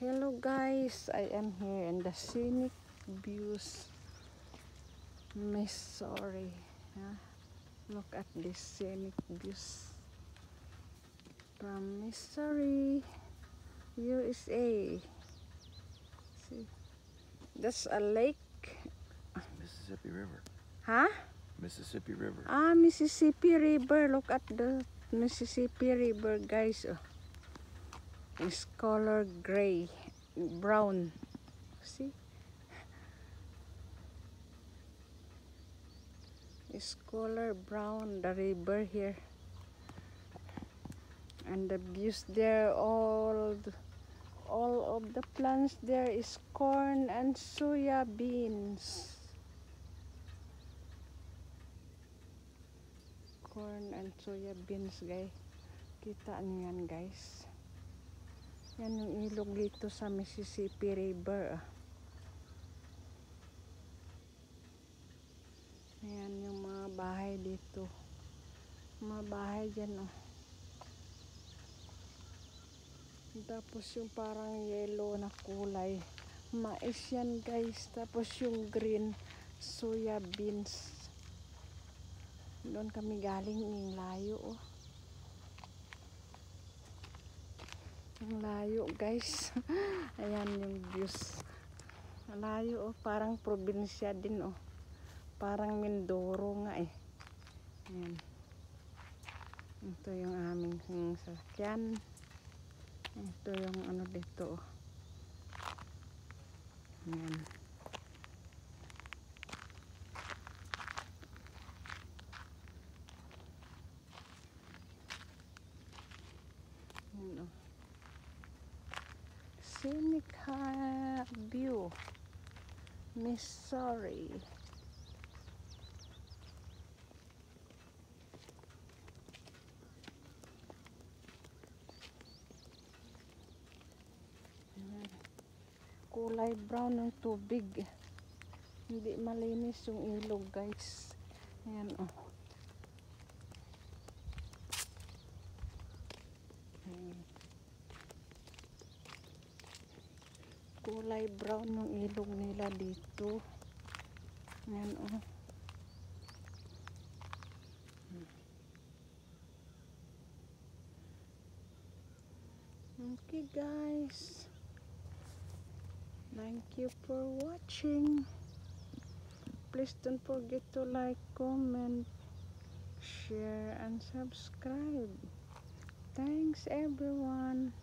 Hello guys, I am here in the scenic views, Missouri. Look at this scenic views from Missouri, USA. See, that's a lake. Mississippi River. Huh? Mississippi River. Mississippi River. Look at the Mississippi River, guys. It's color gray, brown. See? It's color brown, the river here. And the views there, all of the plants there is corn and soya beans. Corn and soya beans, guys. Kita niyo yan, guys. Yan yung ilog dito sa Mississippi River. Ayan yung mga bahay dito. Mga bahay dyan, Tapos yung parang yellow na kulay, mais yan, guys. Tapos yung green, soya beans. Doon kami galing, yung layo, Ang layo, guys. Ayan yung views. Layo, parang probinsya din, Parang Mindoro nga, Ayan. Ito yung aming sasakyan. Ito yung ano dito, Ayan. Ayan, Scenic view, Missouri. Kulay brown ng tubig. Hindi malinis yung ilog, guys. Ayan, Kulay brown ng ilog nila dito. Ayan, Okay, guys. Thank you for watching. Please don't forget to like, comment, share, and subscribe. Thanks, everyone.